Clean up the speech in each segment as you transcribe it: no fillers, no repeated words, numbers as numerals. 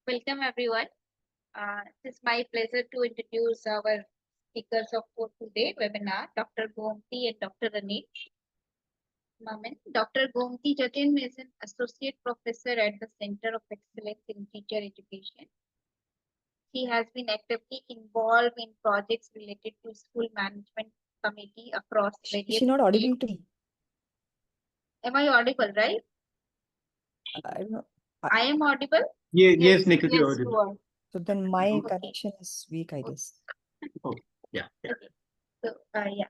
Welcome everyone. It is my pleasure to introduce our speakers of for today webinar, Dr. Gomathi and Dr. Anil. Mammen. Dr. Gomathi Jatin is an associate professor at the Center of Excellence in Teacher Education. She has been actively involved in projects related to school management committee across various. Is she not audible to me? Am I audible, right? I don't know. I am audible. Yes, Nikhil, Yes, you're you audible. are. So then my Okay. connection is weak, I guess. Okay. Yeah. Okay. So, yeah.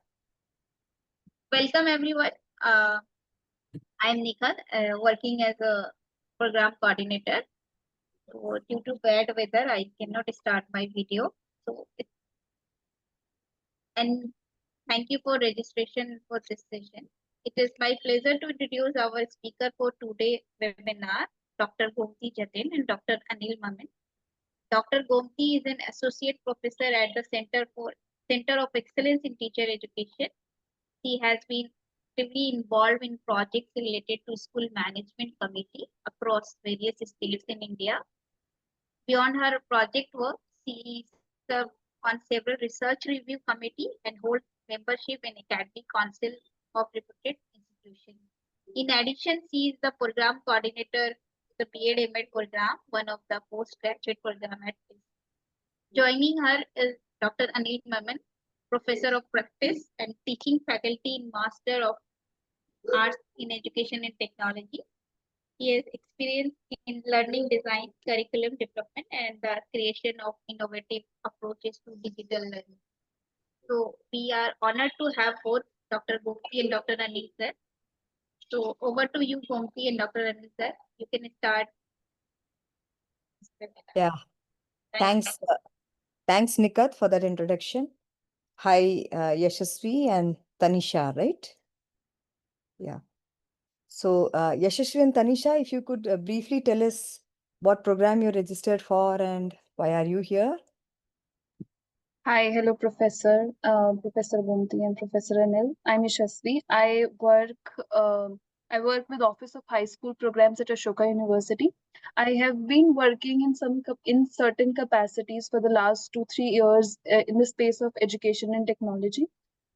Welcome everyone. I'm Nikhat, working as a program coordinator. So due to bad weather, I cannot start my video. And thank you for registration for this session. It is my pleasure to introduce our speaker for today's webinar, Dr. Gomathi Jatin and Dr. Anil Mammen. Dr. Gomathi is an associate professor at the Center of Excellence in Teacher Education. He has been actively involved in projects related to school management committee across various states in India. Beyond her project work, she served on several research review committee and holds membership in academic council of reputed institutions. In addition, she is the program coordinator the B.Ed M.Ed program, one of the postgraduate program at this. Joining her is Dr. Anil Mammen, Professor of Practice and Teaching Faculty in Master of Arts in Education and Technology. He has experience in learning design, curriculum development, and the creation of innovative approaches to digital learning. So we are honored to have both Dr. Gomathi and Dr. Anil sir. So over to you, Gomathi and Dr. Anil sir. You can start. Yeah. Thanks. Thanks, Nikhat, for that introduction. Hi, Yashasvi and Tanisha, right? Yeah. So, Yashasvi and Tanisha, if you could briefly tell us what program you registered for and why are you here? Hi, hello, Professor Gomathi and Professor Anil. I'm Yashasvi. I work with Office of High School Programs at Ashoka University. I have been working in certain capacities for the last 2-3 years in the space of education and technology.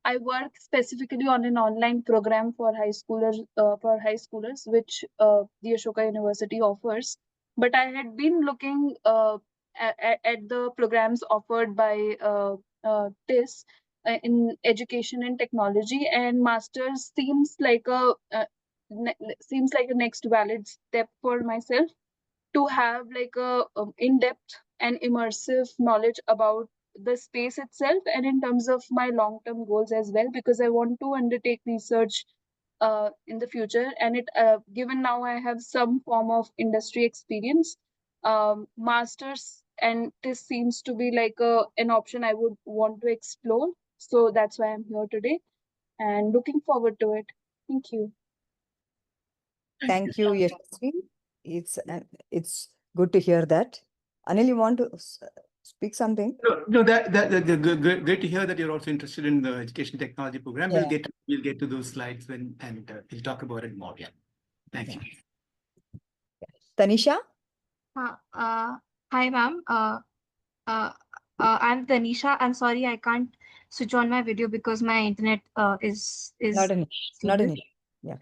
I work specifically on an online program for high schoolers, which the Ashoka University offers. But I had been looking at the programs offered by TIS in education and technology, and masters seems like a next valid step for myself to have like a in-depth and immersive knowledge about the space itself, and in terms of my long-term goals as well, because I want to undertake research in the future. And given now I have some form of industry experience, masters and this seems to be like an option I would want to explore. So that's why I'm here today and looking forward to it. Thank you. Thank you, Yashasvi. It's good to hear that. Anil, you want to speak something? No, that great to hear that you're also interested in the education technology program. Yeah. We'll get to those slides and we'll talk about it more. Yeah. Thank you. Tanisha? Hi, ma'am. I'm Tanisha. I'm sorry I can't switch on my video because my internet is Not an issue. Yeah.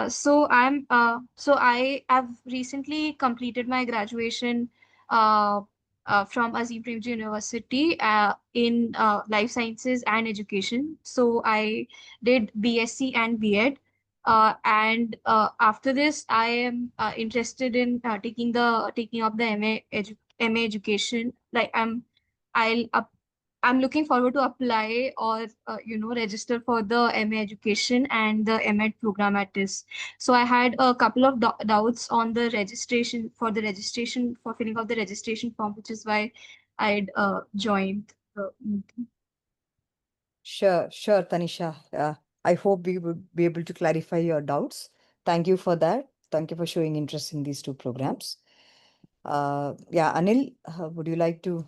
So I have recently completed my graduation from Azim Premji University in life sciences and education. So I did BSc and B.Ed. And after this, I am interested in taking up the MA education. I'm looking forward to apply or register for the MA education and the M.Ed program at this. So I had a couple of doubts on the registration for filling out the registration form, which is why I'd joined the meeting. Sure, Tanisha. I hope we would be able to clarify your doubts. Thank you for that. Thank you for showing interest in these two programs. Yeah, Anil, would you like to?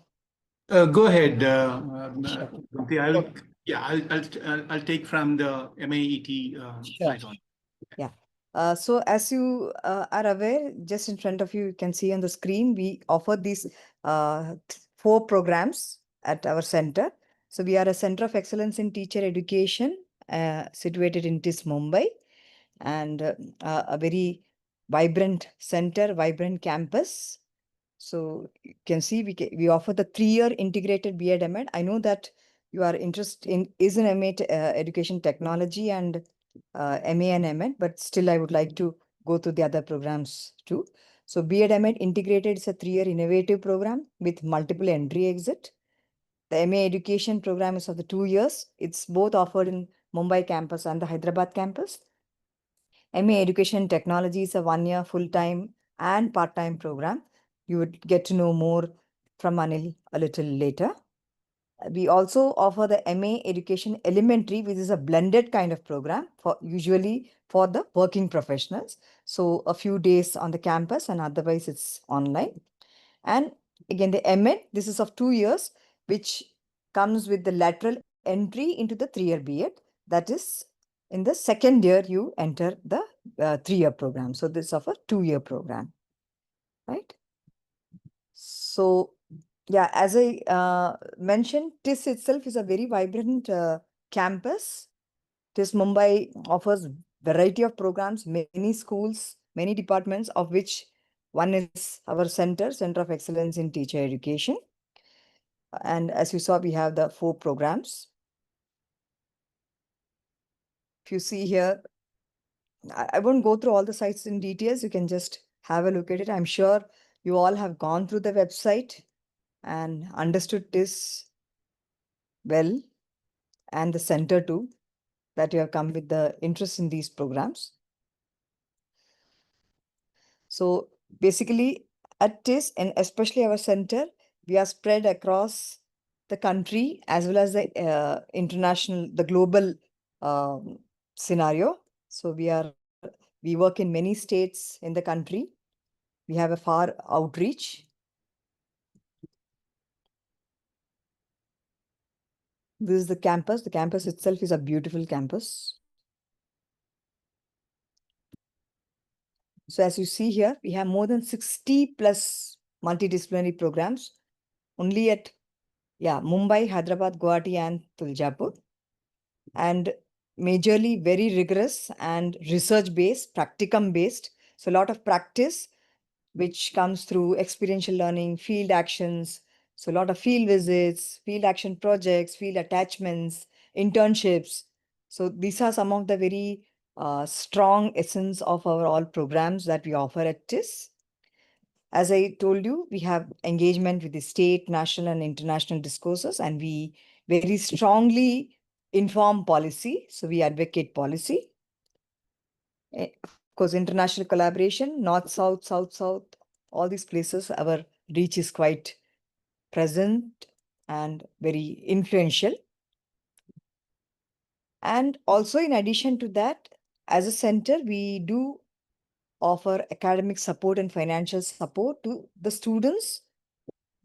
Go ahead. Sure. I'll take from the MAET Sure. slide on. Yeah. So as you are aware, just in front of you, you can see on the screen, we offer these 4 programs at our center. So we are a Center of Excellence in Teacher Education, situated in TIS Mumbai, and a very vibrant center, vibrant campus. So you can see we offer the 3-year integrated B.Ed M.Ed. I know that you are interested in MA education technology and MA and M.Ed, but still I would like to go through the other programs too. So B.Ed M.Ed integrated is a 3-year innovative program with multiple entry exit. The MA education program is of the 2 years. It's both offered in Mumbai campus and the Hyderabad campus. MA Education Technology is a 1-year full-time and part-time program. You would get to know more from Anil a little later. We also offer the MA Education Elementary, which is a blended kind of program for usually for the working professionals. So a few days on the campus and otherwise it's online. And again, the M.Ed, this is of 2 years, which comes with the lateral entry into the 3-year B.Ed. That is, in the second year, you enter the 3-year program. So this is of a 2-year program, right? So, yeah, as I mentioned, TIS itself is a very vibrant campus. TIS Mumbai offers variety of programs, many schools, many departments, of which one is our Center of Excellence in Teacher Education. And as you saw, we have the 4 programs. If you see here, I won't go through all the sites in details. You can just have a look at it. I'm sure you all have gone through the website and understood this well, and the center too, that you have come with the interest in these programs. So basically at TIS and especially our center, we are spread across the country as well as the the global scenario. So we work in many states in the country. We have a far outreach. This is the campus. The campus itself is a beautiful campus. So as you see here, we have more than 60 plus multidisciplinary programs only at Mumbai, Hyderabad, Gomathi, and Tuljapur. And majorly very rigorous and research-based, practicum-based. So a lot of practice, which comes through experiential learning, field actions. So a lot of field visits, field action projects, field attachments, internships. So these are some of the very strong essence of our all programs that we offer at TIS. As I told you, we have engagement with the state, national, and international discourses, and we very strongly inform policy. So we advocate policy. Of course, international collaboration, north, south, south, south, all these places, our reach is quite present and very influential. And also, in addition to that, as a center, we do offer academic support and financial support to the students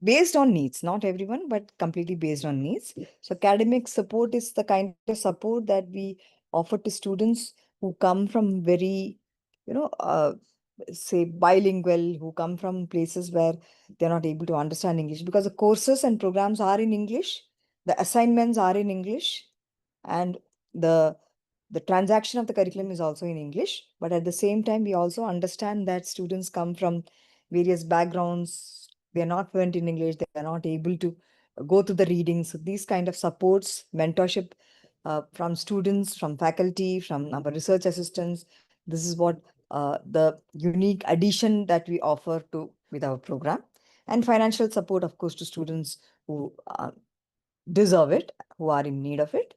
based on needs, not everyone, but completely based on needs. So academic support is the kind of support that we offer to students who come from very, say bilingual, who come from places where they're not able to understand English, because the courses and programs are in English, the assignments are in English, and the transaction of the curriculum is also in English. But at the same time, we also understand that students come from various backgrounds. They are not fluent in English. They are not able to go to the readings. So these kind of supports, mentorship from students, from faculty, from our research assistants. This is what the unique addition that we offer to with our program. And financial support, of course, to students who deserve it, who are in need of it.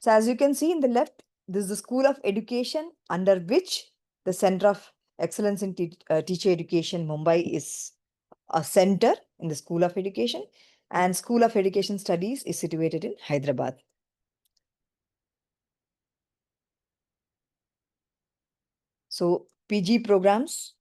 So as you can see in the left, this is the School of Education, under which the Center of Excellence in Teacher Education Mumbai is a center in the School of Education, and School of Education Studies is situated in Hyderabad. So PG programs,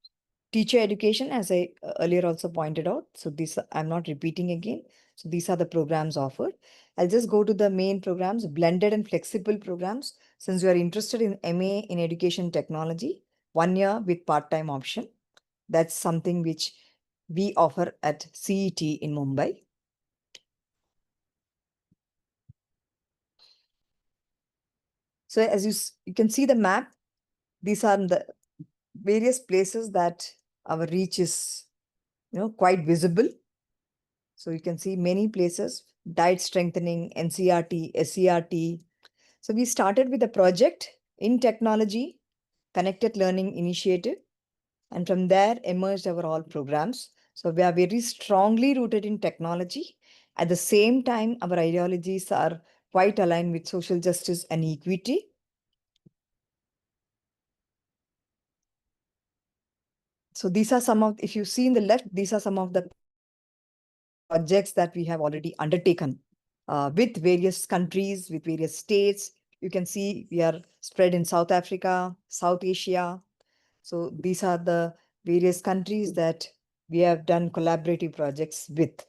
teacher education, as I earlier also pointed out. So this I'm not repeating again. So these are the programs offered. I'll just go to the main programs, blended and flexible programs. Since you are interested in MA in education technology, 1 year with part-time option. That's something which we offer at CET in Mumbai. So as you can see the map, these are the various places that our reach is, quite visible. So you can see many places, diet strengthening, NCRT, SCRT. So we started with a project in technology, connected learning initiative, and from there emerged our all programs. So we are very strongly rooted in technology. At the same time, our ideologies are quite aligned with social justice and equity. So these are some of, if you see in the left, these are some of the projects that we have already undertaken with various countries, with various states. You can see we are spread in South Africa, South Asia. So these are the various countries that we have done collaborative projects with.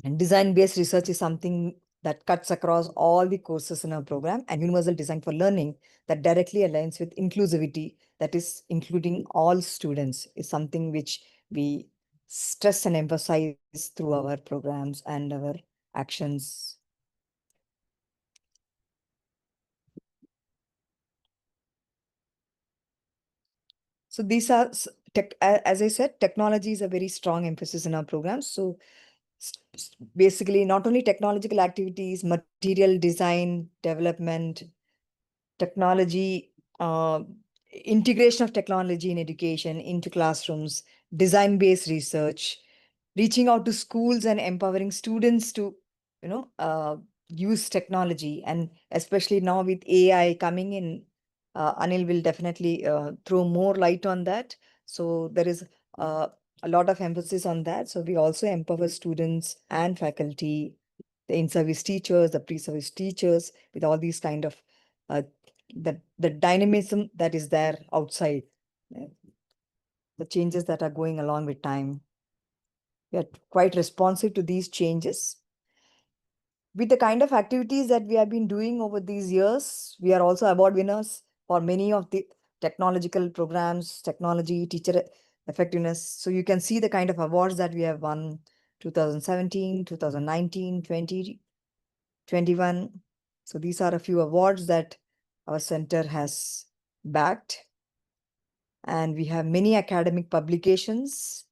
And design-based research is something that cuts across all the courses in our program, and universal design for learning that directly aligns with inclusivity, that is including all students, is something which we stress and emphasize through our programs and our actions. So these are, as I said, technology is a very strong emphasis in our programs. So basically, not only technological activities, material design, development, technology, integration of technology in education into classrooms, design-based research, reaching out to schools and empowering students to, use technology. And especially now with AI coming in, Anil will definitely throw more light on that. So there is a lot of emphasis on that. So we also empower students and faculty, the in-service teachers, the pre-service teachers, with all these kind of the dynamism that is there outside, the changes that are going along with time. We are quite responsive to these changes. With the kind of activities that we have been doing over these years, we are also award winners for many of the technological programs, technology, teacher effectiveness. So you can see the kind of awards that we have won: 2017, 2019, 20, 21. So these are a few awards that our center has backed. And we have many academic publications.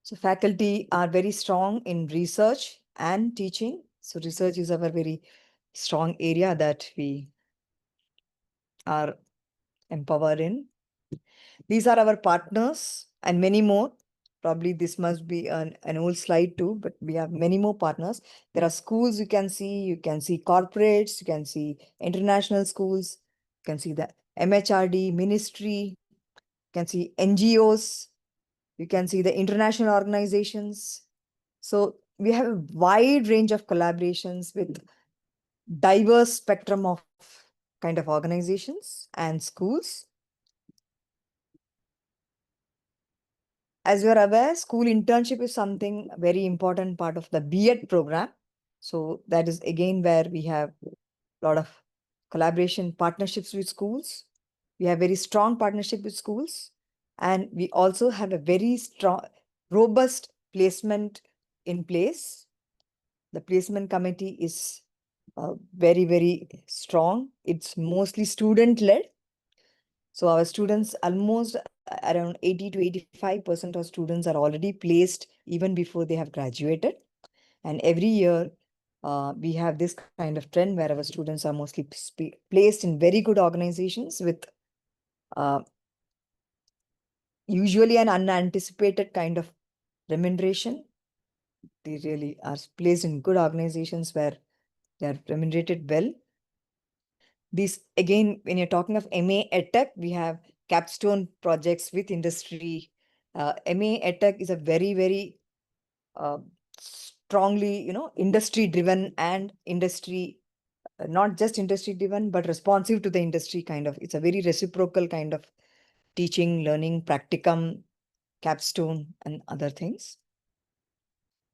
So faculty are very strong in research and teaching. So research is our very strong area that we are empowered in. These are our partners and many more. Probably this must be an old slide too, but we have many more partners. There are schools you can see corporates, you can see international schools, you can see the MHRD, ministry, you can see NGOs, you can see the international organizations. So we have a wide range of collaborations with diverse spectrum of kind of organizations and schools. As you are aware, school internship is something very important part of the B.Ed program. So that is again where we have a lot of collaboration partnerships with schools. We have very strong partnership with schools, and we also have a very strong, robust placement in place. The placement committee is very, very strong. It's mostly student-led. So our students, almost around 80 to 85% of students are already placed even before they have graduated. And every year, we have this kind of trend where our students are mostly placed in very good organizations with usually an unanticipated kind of remuneration. They really are placed in good organizations where they are remunerated well. This again, when you're talking of MA EdTech, we have capstone projects with industry. MA EdTech is a very, very strongly, industry driven and industry not just industry driven, but responsive to the industry kind of. It's a very reciprocal kind of teaching, learning, practicum, capstone, and other things.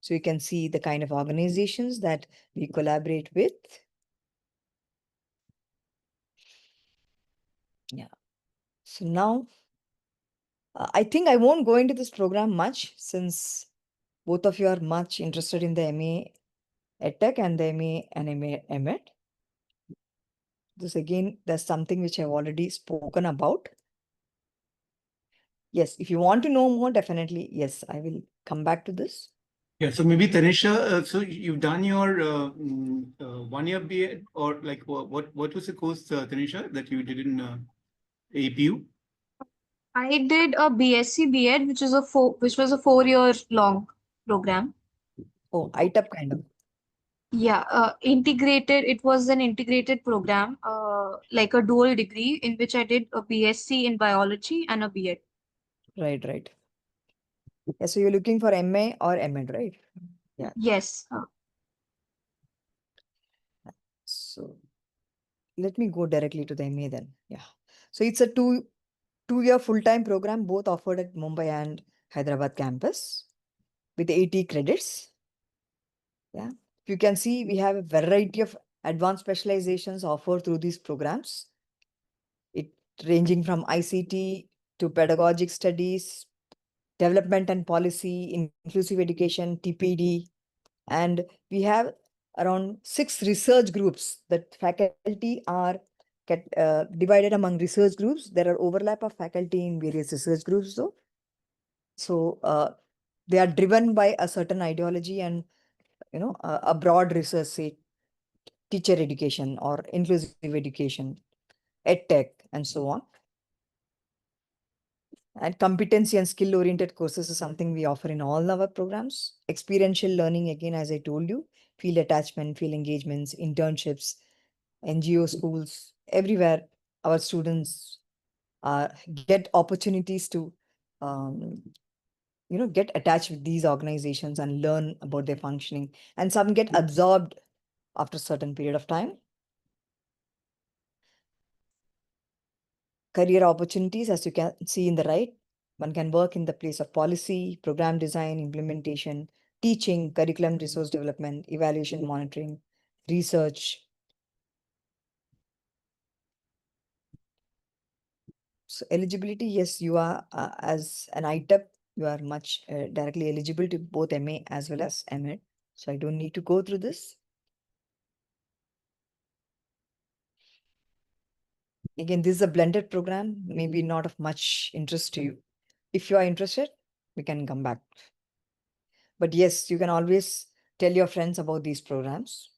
So you can see the kind of organizations that we collaborate with. Yeah. So now, I think I won't go into this program much since both of you are much interested in the MA EdTech and the MA and MA MEd. This again, there's something which I've already spoken about. Yes, if you want to know more, definitely, yes, I will come back to this. Yeah, so maybe Tanisha, so you've done your 1-year BA, or like what was the course, Tanisha, that you did in APU? I did a BSc B.Ed, which was a 4-year long program. Oh, ITAP kind of. Yeah, integrated. It was an integrated program, like a dual degree in which I did a BSc in biology and a B.Ed. Right, right. Yeah, so you're looking for MA or MEd, right? Yeah. Yes. So let me go directly to the MA then. Yeah. So it's a two-year full-time program, both offered at Mumbai and Hyderabad campus with 80 credits. Yeah. You can see we have a variety of advanced specializations offered through these programs. It ranging from ICT to pedagogic studies, development and policy, inclusive education, TPD, and we have around 6 research groups that faculty are divided among research groups. There are overlap of faculty in various research groups though. So they are driven by a certain ideology and a broad research, say teacher education or inclusive education, EdTech, and so on. And competency and skill oriented courses is something we offer in all our programs. Experiential learning, again, as I told you, field attachment, field engagements, internships, NGO schools, everywhere our students get opportunities to, get attached with these organizations and learn about their functioning. And some get absorbed after a certain period of time. Career opportunities, as you can see in the right, one can work in the place of policy, program design, implementation, teaching, curriculum resource development, evaluation monitoring, research. So eligibility, yes, you are as an ITEP, you are much directly eligible to both MA as well as MEd. So I don't need to go through this. Again, this is a blended program, maybe not of much interest to you. If you are interested, we can come back. But yes, you can always tell your friends about these programs.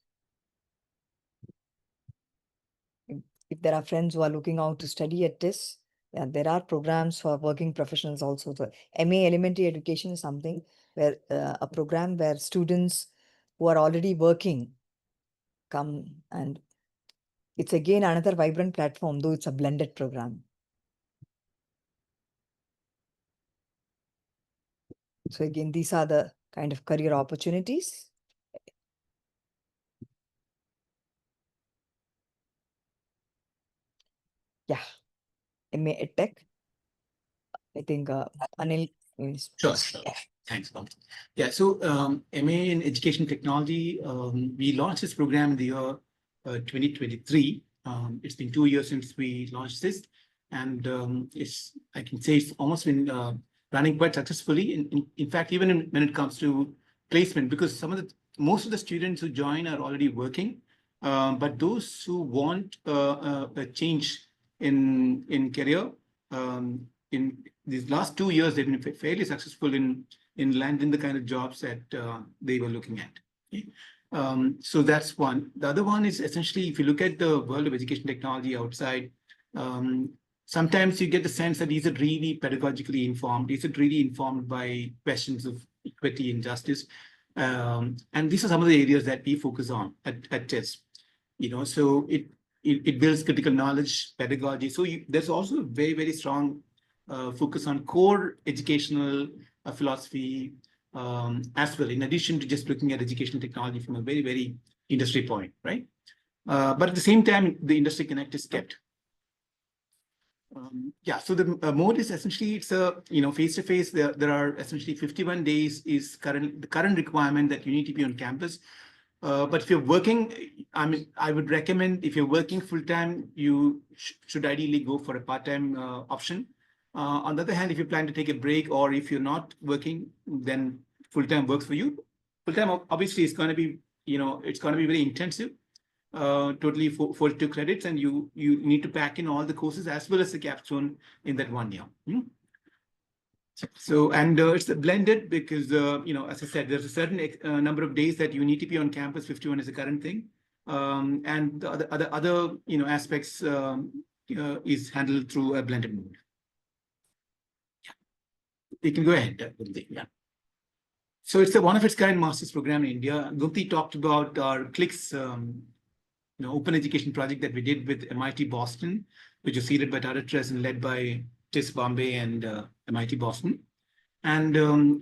If there are friends who are looking out to study at this, yeah, there are programs for working professionals also. The MA elementary education is something where a program where students who are already working come, and it's again another vibrant platform, though it's a blended program. So again, these are the kind of career opportunities. Yeah, MA EdTech. I think Anil is. Sure. Thanks, Bob. Yeah, so MA in Education Technology, we launched this program in the year 2023. It's been 2 years since we launched this, and I can say it's almost been running quite successfully. In fact, even when it comes to placement, because most of the students who join are already working, but those who want a change in career, in these last 2 years, they've been fairly successful in landing the kind of jobs that they were looking at. Okay? So that's one. The other one is essentially, if you look at the world of education technology outside, sometimes you get the sense that is it really pedagogically informed? Is it really informed by questions of equity and justice? And these are some of the areas that we focus on at TES. So it builds critical knowledge, pedagogy. So there's also a very, very strong focus on core educational philosophy as well, in addition to just looking at educational technology from a very, very industry point, right? But at the same time, the industry connect is kept. Yeah, so the mode is essentially, it's a, face-to-face. There are essentially 51 days is the current requirement that you need to be on campus. But if you're working, I mean, I would recommend if you're working full-time, you should ideally go for a part-time option. On the other hand, if you plan to take a break, or if you're not working, then full-time works for you. Full-time obviously is going to be, it's going to be very intensive. Totally 42 credits, and you need to pack in all the courses as well as the capstone in that 1 year. So, and it's blended because, as I said, there's a certain number of days that you need to be on campus. 51 is the current thing. And the other aspects is handled through a blended mode. Yeah. You can go ahead. Yeah. So it's a one of its kind master's program in India. Gomathi talked about our CLICS open education project that we did with MIT Boston, which was seeded by Tata Trust and led by TIS Bombay and MIT Boston. And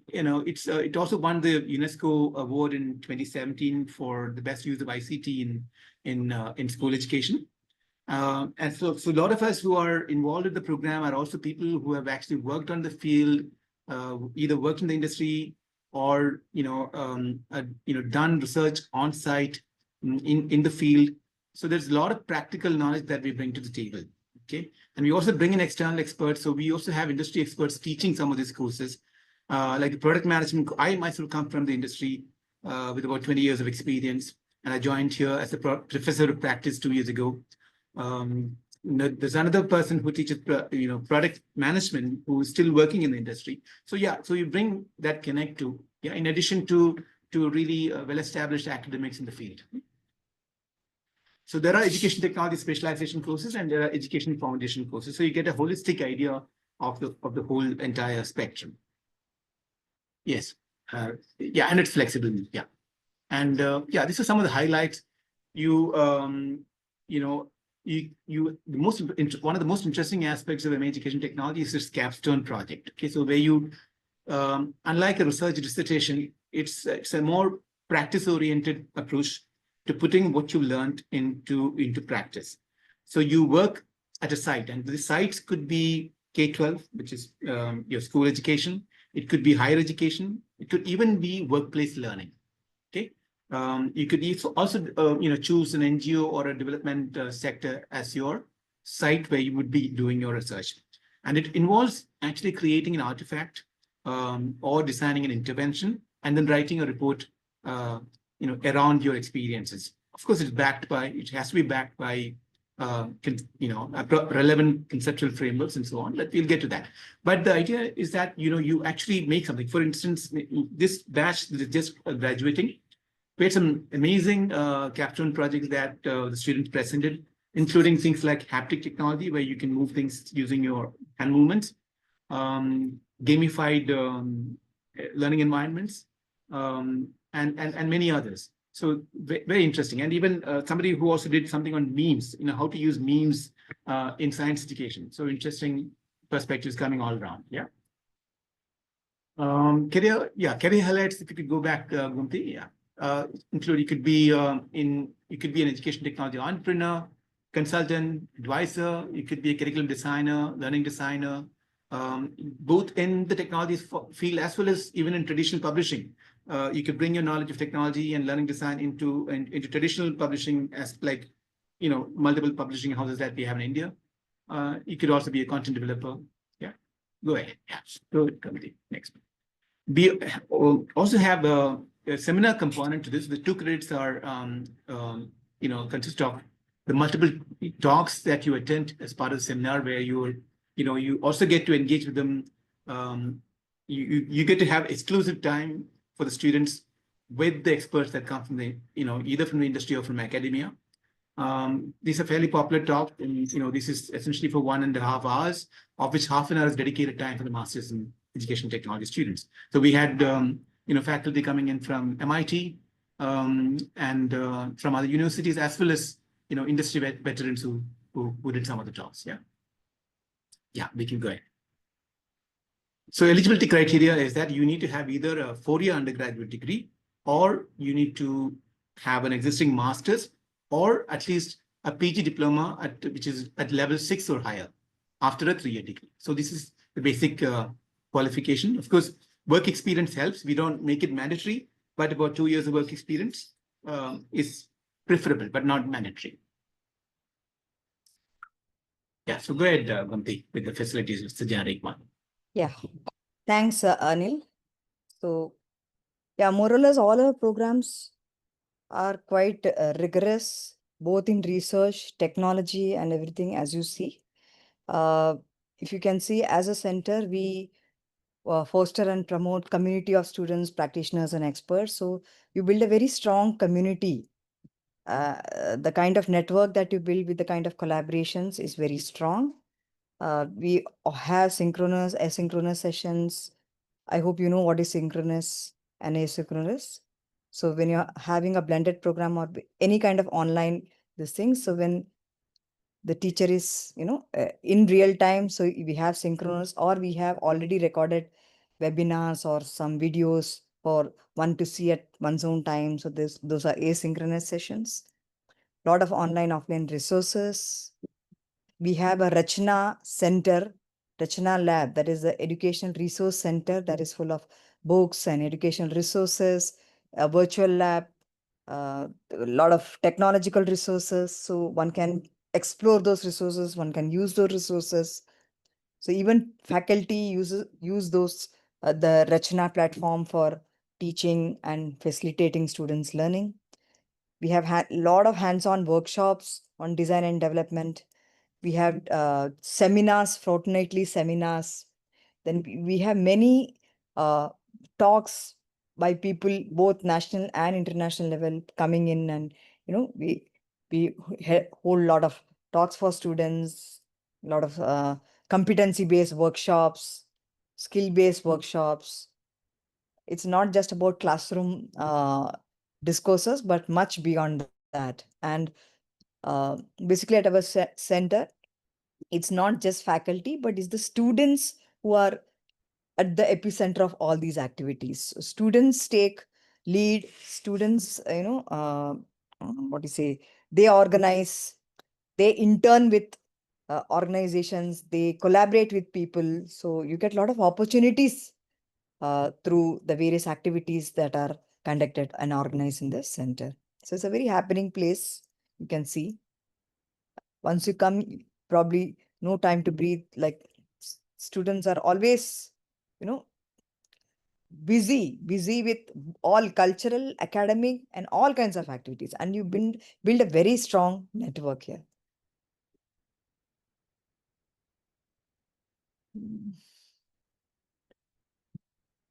it also won the UNESCO award in 2017 for the best use of ICT in school education. And so a lot of us who are involved in the program are also people who have actually worked on the field, either worked in the industry or done research on site in the field. So there's a lot of practical knowledge that we bring to the table. Okay, and we also bring in external experts. So we also have industry experts teaching some of these courses, like the product management. I myself come from the industry with about 20 years of experience, and I joined here as a professor of practice 2 years ago. There's another person who teaches, product management, who is still working in the industry. So yeah, so you bring that connect to, in addition to really well-established academics in the field. So there are education technology specialization courses and there are education foundation courses. So you get a holistic idea of the whole entire spectrum. Yes, yeah, and it's flexible. Yeah, and yeah, these are some of the highlights. One of the most interesting aspects of education technology is this capstone project. Okay, so where you, unlike a research dissertation, it's a more practice-oriented approach to putting what you learned into practice. So you work at a site, and the sites could be K-12, which is your school education. It could be higher education. It could even be workplace learning. Okay, you could also choose an NGO or a development sector as your site where you would be doing your research, and it involves actually creating an artifact or designing an intervention and then writing a report around your experiences. Of course, it has to be backed by relevant conceptual frameworks and so on. But we'll get to that. But the idea is that you actually make something. For instance, this batch that is just graduating, we had some amazing capstone projects that the students presented, including things like haptic technology, where you can move things using your hand movements, gamified learning environments, and many others. So very interesting. And even somebody who also did something on memes, how to use memes in science education. So interesting perspectives coming all around. Yeah. Career highlights. If you could go back, Gomathi, yeah. Include, you could be an education technology entrepreneur, consultant, advisor. You could be a curriculum designer, learning designer, both in the technology field as well as even in traditional publishing. You could bring your knowledge of technology and learning design into traditional publishing, as like multiple publishing houses that we have in India. You could also be a content developer. Yeah, go ahead. Yeah, good. Next. Also have a seminar component to this. The 2 credits are consist of the multiple talks that you attend as part of the seminar, where you also get to engage with them. You get to have exclusive time for the students with the experts that come from the either from the industry or from academia. These are fairly popular talks, and this is essentially for 1.5 hours, of which half an hour is dedicated time for the masters in education technology students. So we had faculty coming in from MIT and from other universities, as well as industry veterans who did some of the talks. Yeah, we can go ahead. So eligibility criteria is that you need to have either a 4-year undergraduate degree, or you need to have an existing master's or at least a PG diploma which is at level 6 or higher after a 3-year degree. So this is the basic qualification. Of course, work experience helps. We don't make it mandatory, but about 2 years of work experience is preferable, but not mandatory. Yeah, so go ahead, Gomathi, with the facilities. It's the generic one. Yeah, thanks, Anil. So, yeah, more or less all our programs are quite rigorous, both in research, technology, and everything, as you see. If you can see, as a center, we foster and promote community of students, practitioners, and experts. So you build a very strong community. The kind of network that you build with the kind of collaborations is very strong. We have synchronous, asynchronous sessions. I hope you know what is synchronous and asynchronous. So when you're having a blended program or any kind of online this thing, so when the teacher is, in real time, so we have synchronous, or we have already recorded webinars or some videos for one to see at one's own time. So those are asynchronous sessions. Lot of online, offline resources. We have a Rachna Center, Rachna Lab, that is the educational resource center that is full of books and educational resources, a virtual lab, a lot of technological resources. So one can explore those resources, one can use those resources. So even faculty use those the Rachna platform for teaching and facilitating students' learning. We have had a lot of hands-on workshops on design and development. We have seminars, fortnightly seminars. Then we have many talks by people, both national and international level, coming in, and we hold a lot of talks for students, a lot of competency-based workshops, skill-based workshops. It's not just about classroom discourses, but much beyond that. And basically at our center, it's not just faculty, but it's the students who are at the epicenter of all these activities. So students take lead, students, what do you say, they organize, they intern with organizations, they collaborate with people. So you get a lot of opportunities through the various activities that are conducted and organized in the center. So it's a very happening place, you can see. Once you come, probably no time to breathe. Like students are always, busy with all cultural, academic, and all kinds of activities. And you build a very strong network here.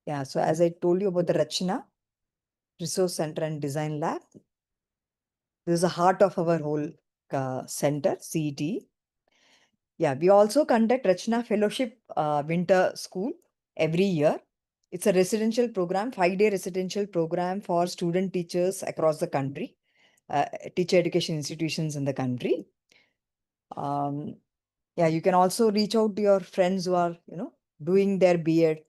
Yeah, so as I told you about the Rachna Resource Center and Design Lab, this is the heart of our whole center, CET. Yeah, we also conduct Rachna Fellowship Winter School every year. It's a residential program, 5-day residential program for student teachers across the country, teacher education institutions in the country. Yeah, you can also reach out to your friends who are, doing their B.Ed.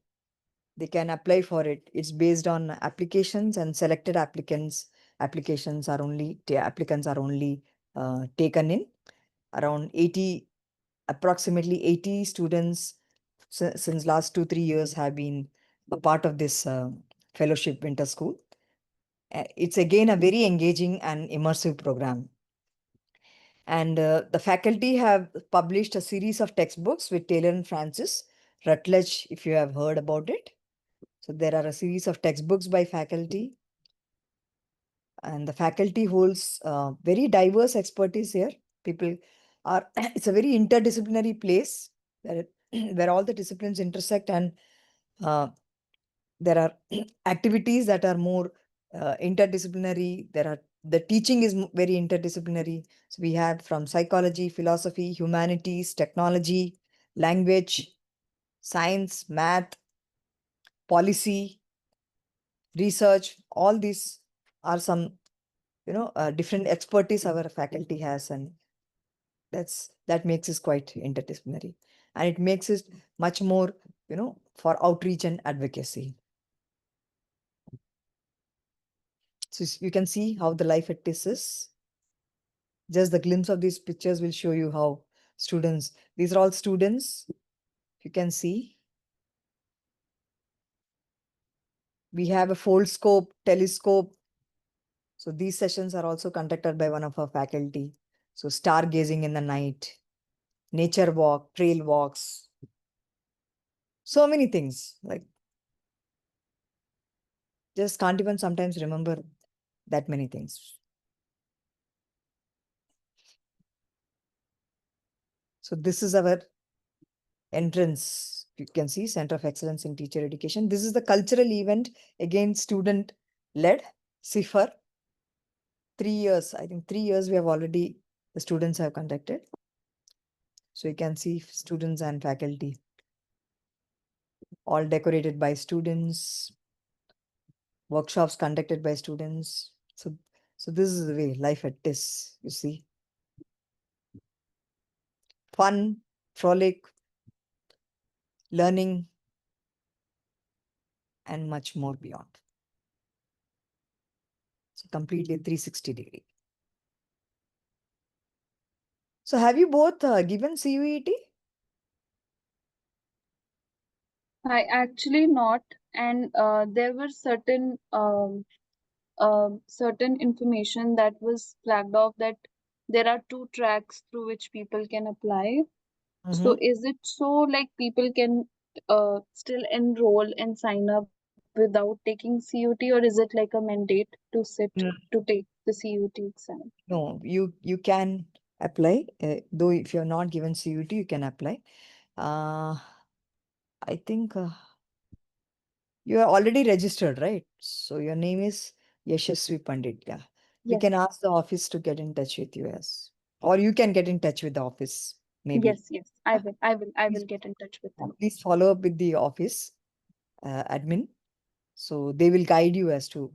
They can apply for it. It's based on applications, and selected applications are only, applicants are only taken in. Around approximately 80 students since last 2-3 years have been a part of this fellowship winter school. It's again a very engaging and immersive program. And the faculty have published a series of textbooks with Taylor and Francis, Rutledge, if you have heard about it. So there are a series of textbooks by faculty. And the faculty holds very diverse expertise here. People are, it's a very interdisciplinary place where all the disciplines intersect, and there are activities that are more interdisciplinary. The teaching is very interdisciplinary. So we have from psychology, philosophy, humanities, technology, language, science, math, policy, research. All these are some, different expertise our faculty has, and that makes it quite interdisciplinary, and it makes it much more, for outreach and advocacy. So you can see how the life at TIS is. Just the glimpse of these pictures will show you how students, these are all students, you can see. We have a fold scope, telescope. So these sessions are also conducted by one of our faculty. So stargazing in the night, nature walk, trail walks, so many things. Like, just can't even sometimes remember that many things. So this is our entrance. You can see Center of Excellence in Teacher Education. This is the cultural event, again student led, CIFR. 3 years, I think 3 years we have already, the students have conducted. So you can see students and faculty, all decorated by students, workshops conducted by students. So this is the way life at TIS, you see. Fun, frolic, learning, and much more beyond. So completely 360-degree. So have you both given CUET? I actually not, and there were certain information that was flagged off that there are two tracks through which people can apply. So is it so like people can still enroll and sign up without taking CUT, or is it like a mandate to sit Mm. to take the CUT exam? No, you can apply. Though if you're not given CUT, you can apply. I think you are already registered, right? So your name is Yashasvi Pandit. Yeah. We Yes, can ask the office to get in touch with you as, or you can get in touch with the office, maybe. yes, I Yeah. will, I will, I Please, will get in touch with them. please follow up with the office admin. So they will guide you as to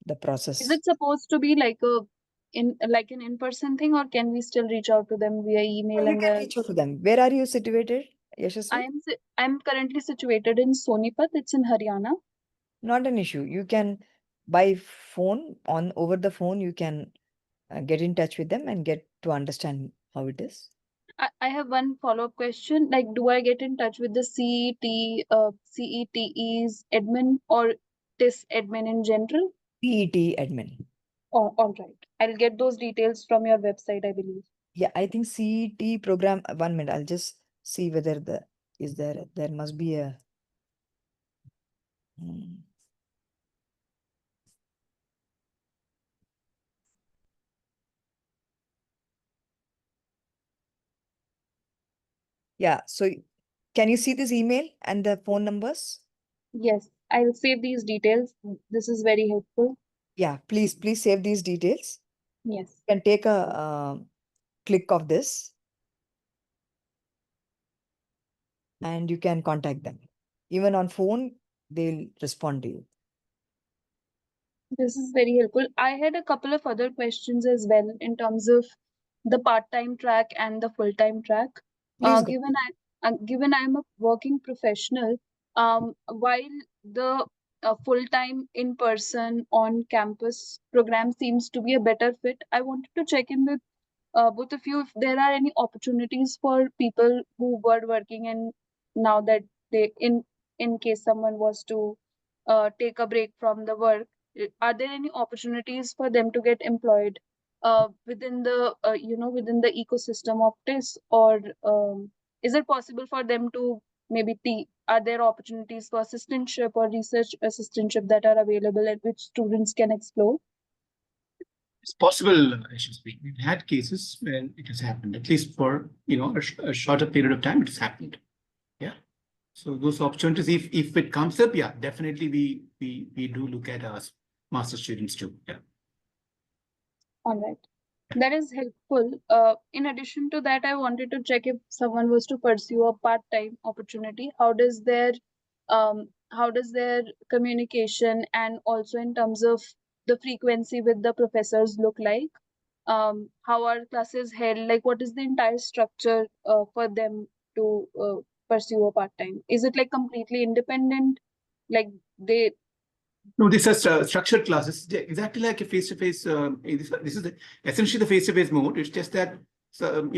the Is process. it supposed to be like an in-person thing, or can we still reach out to them via Oh, email you and can reach out to them. Where are you situated, Yashasvi? I'm currently situated in Sonipat, it's in Haryana. Not an issue. You can by phone, on over the phone, you can get in touch with them and get to understand how it is. I have one follow-up question. Like, do I get in touch with the CETE's admin or this admin in general? PET admin. Oh, all right. I'll get those details from your website, I believe. Yeah, I think CET program. 1 minute, I'll just see whether there must be a. Hmm. Yeah, so can you see this email and the phone numbers? Yes, I'll save these details. This is very helpful. Yeah, please save these details. Yes. You can take a click of this and you can contact them. Even on phone, they'll respond to you. This is very helpful. I had a couple of other questions as well in terms of the part-time track and the full-time track. Please go. Given I'm a working professional, while the full-time in-person on-campus program seems to be a better fit, I wanted to check in with both of you if there are any opportunities for people who were working and now that they in case someone was to take a break from the work, are there any opportunities for them to get employed within the within the ecosystem of this, or is it possible for them to maybe are there opportunities for assistantship or research assistantship that are available and which students can explore? It's possible, I should speak. We've had cases where it has happened, at least for a shorter period of time, it has happened. Yeah. So those opportunities, if it comes up, yeah, definitely we do look at our master students too. Yeah. All right. That is helpful. In addition to that, I wanted to check if someone was to pursue a part-time opportunity, how does their communication and also in terms of the frequency with the professors look like? How are classes held? Like, what is the entire structure for them to pursue a part-time? Is it like completely independent? Like they No, these are structured classes, exactly like a face-to-face. This is essentially the face-to-face mode. It's just that, so,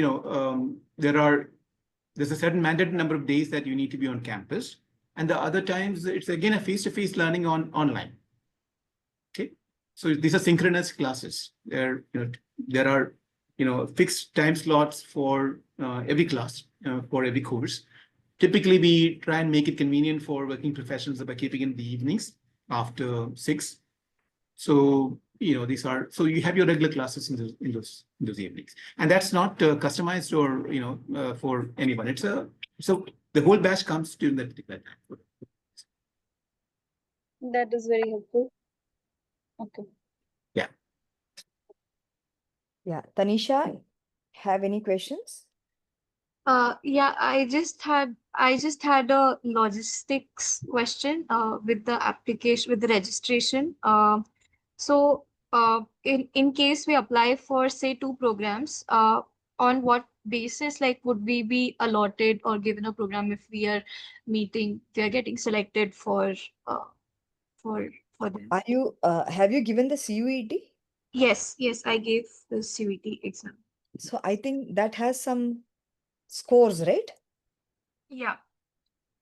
there's a certain mandated number of days that you need to be on campus, and the other times it's again a face-to-face learning online. Okay, so these are synchronous classes. There are fixed time slots for every class, for every course. Typically, we try and make it convenient for working professionals by keeping it in the evenings after 6. So these are, so you have your regular classes in those evenings, and that's not customized or for anyone. So the whole batch comes during that particular time. That is very helpful. Okay. Yeah, Tanisha, have any questions? Yeah, I just had a logistics question with the application, with the registration. So in case we apply for say 2 programs, on what basis like would we be allotted or given a program if we are getting selected uh for for them? Have you given the CUET? Yes, I gave the CVT exam. So I think that has some scores, right? Yeah.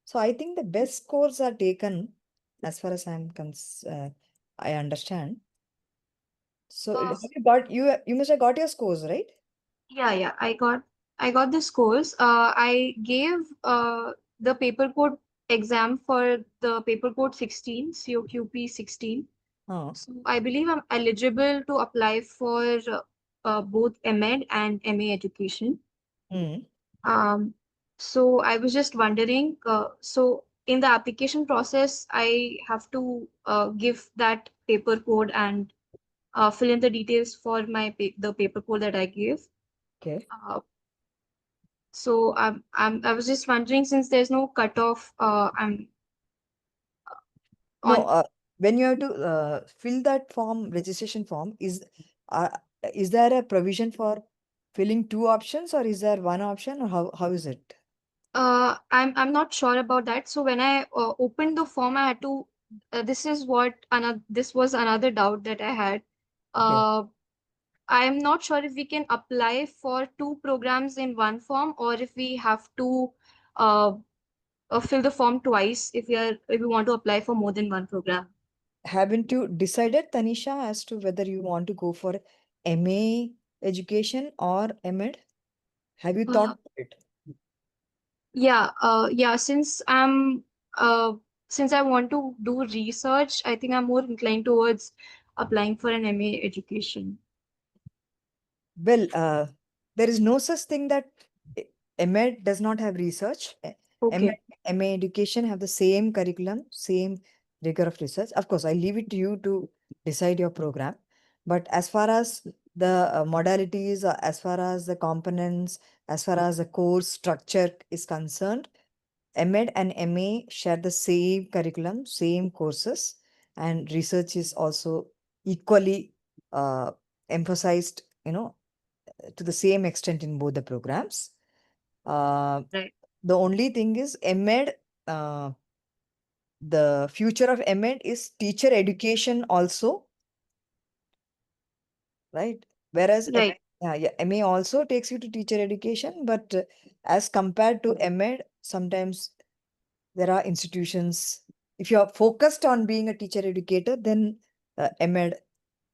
So I think the best scores are taken as far as I understand. So Uh, have you got you must have got your scores, right? Yeah, I got the scores. I gave the paper code exam for the paper code 16, COQP 16. Huh. So I believe I'm eligible to apply for both MEd and MA education. Hmm. Um, so I was just wondering, so in the application process, I have to give that paper code and fill in the details for the paper code that I gave. Okay. Uh, So I was just wondering, since there's no cutoff, I'm No, on. when you have to fill that form, registration form, uh, is there a provision for filling 2 options, or is there one option, or how is it? I'm not sure about that. So when I opened the form, I had to. This was another doubt that I had. Okay. Uh, I'm not sure if we can apply for 2 programs in one form, or if we have to uh, fill the form twice if we want to apply for more than one program. Haven't you decided, Tanisha, as to whether you want to go for MA education or MEd? Have you thought Uh, about it? yeah, uh since I want to do research, I think I'm more inclined towards applying for an MA education. Well, there is no such thing that MEd does not have research. Okay. MA education have the same curriculum, same rigor of research. Of course, I leave it to you to decide your program. But as far as the modalities, as far as the components, as far as the course structure is concerned, MEd and MA share the same curriculum, same courses, and research is also equally emphasized, to the same extent in both the programs. Right. The only thing is MEd, the future of MEd is teacher education also, right? Whereas Right. yeah, MA also takes you to teacher education, but as compared to MEd, sometimes there are institutions. If you are focused on being a teacher educator, then MEd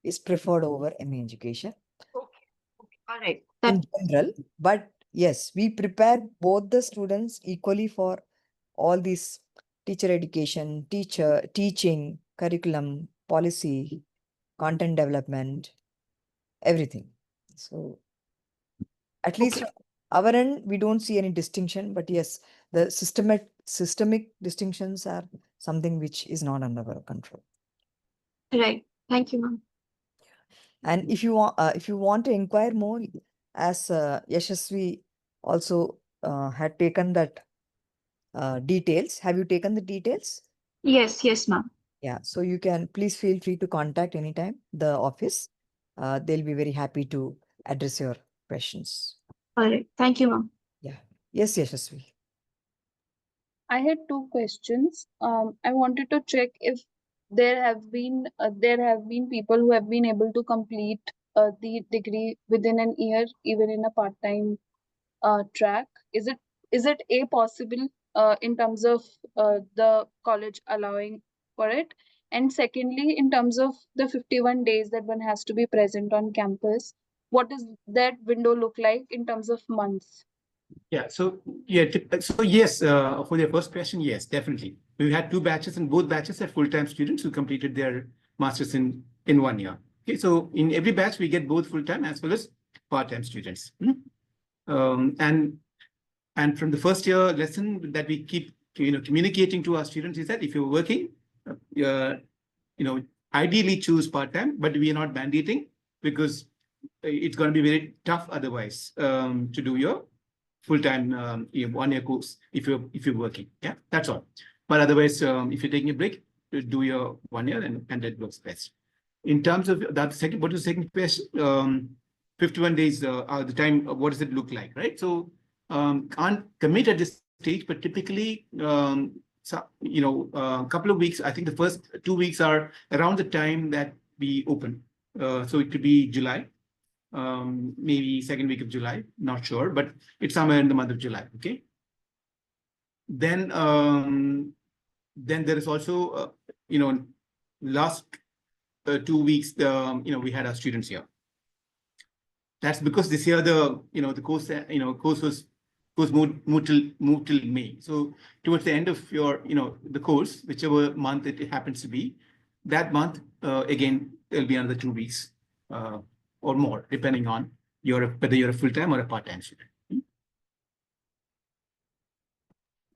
is preferred over MA education Okay. Okay. All right. in general. But yes, we prepare both the students equally for all these teacher education, teaching, curriculum, policy, content development, everything. So at least Okay. our end, we don't see any distinction, but yes, the systemic distinctions are something which is not under our control. Right. Thank you, ma'am. And if you want to inquire more, as Yashasvi also had taken that details. Have you taken the details? Yes, ma'am. Yeah, so you can please feel free to contact anytime the office. They'll be very happy to address your questions. All right. Thank you, ma'am. Yeah. Yes, Yashasvi. I had 2 questions. I wanted to check if there have been people who have been able to complete the degree within an year, even in a part-time track. Is it a possible in terms of the college allowing for it? And secondly, in terms of the 51 days that one has to be present on campus, what does that window look like in terms of months? Yeah, so so yes, for your first question, yes, definitely. We had two batches, and both batches had full-time students who completed their masters in 1 year. Okay, so in every batch we get both full-time as well as part-time students. And from the first year lesson that we keep communicating to our students is that if you're working, ideally choose part-time, but we are not mandating because it's going to be very tough otherwise to do your full-time 1 year course if you're working. Yeah, that's all. But otherwise, if you're taking a break, do your 1 year and that works best. In terms of that second, what is the second question? 51 days are the time. What does it look like, right? So can't commit at this stage, but typically, a couple of weeks. I think the first 2 weeks are around the time that we open. So it could be July. Maybe second week of July, not sure, but it's somewhere in the month of July. Okay. Then there is also last 2 weeks we had our students here. That's because this year the course moved till May. So towards the end of your the course, whichever month it happens to be, that month again there'll be another 2 weeks. Or more, depending on whether you're a full-time or a part-time student.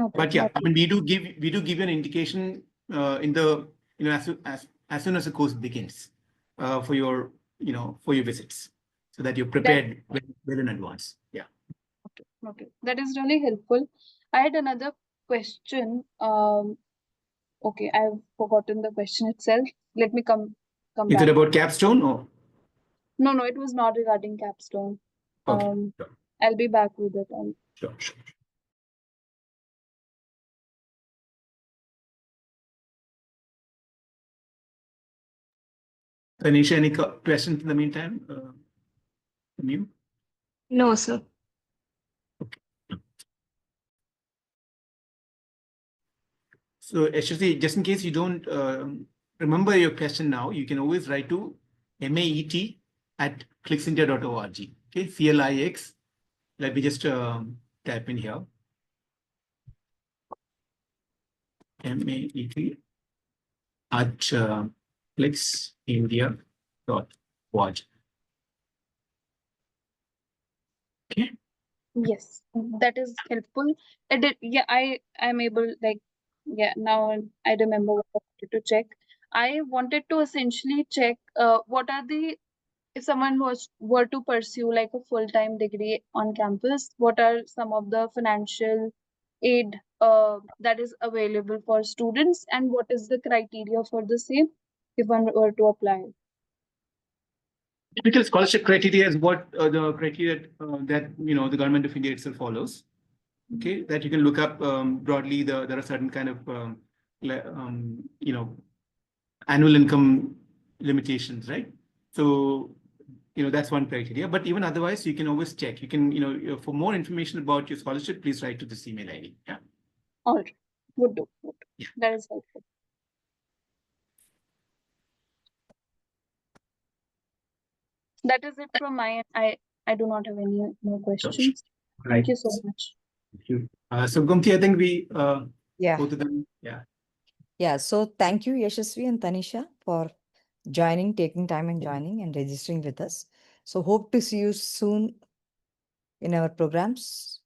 Okay, But yeah, I mean, we do give you an indication in the as soon as the course begins for your visits, so that you're prepared well in advance. Yeah. Okay, that is really helpful. I had another question. Okay, I've forgotten the question itself. Let me come Is back. it about capstone or? No, it was not regarding capstone. Okay. Sure. I'll be back with it. Sure. Tanisha, any questions in the meantime from you? No, sir. So actually, just in case you don't remember your question now, you can always write to maet@clixindia.org. Okay, CLIX. Let me just type in here. maet at clixindia.org. Okay. Yes, that is helpful. I'm able, now I remember what I wanted to check. I wanted to essentially check what are if someone were to pursue like a full-time degree on campus, what are some of the financial aid that is available for students, and what is the criteria for the same if one were to apply? Typical scholarship criteria is what the criteria that the government of India itself follows. Okay, that you can look up broadly. There are certain kind of annual income limitations, right? So that's one criteria. But even otherwise, you can always check. You can for more information about your scholarship, please write to this email ID. Yeah. All right, would do. Yeah. That is helpful. That is it from my end. I do not have any more questions. Right. Thank you so much. Thank you. So Gomathi, I think we Yeah. both of them. Yeah. Yeah. So thank you, Yashasvi and Tanisha, for taking time and joining and registering with us. So hope to see you soon in our programs.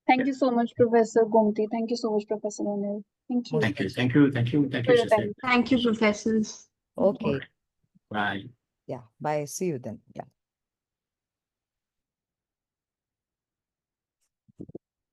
Thank you so much, Professor Gomathi. Thank you so much, Professor Anil. Thank you. Thank you. For your time. Thank you, professors. Okay. Bye. Yeah. Bye. See you then. Yeah.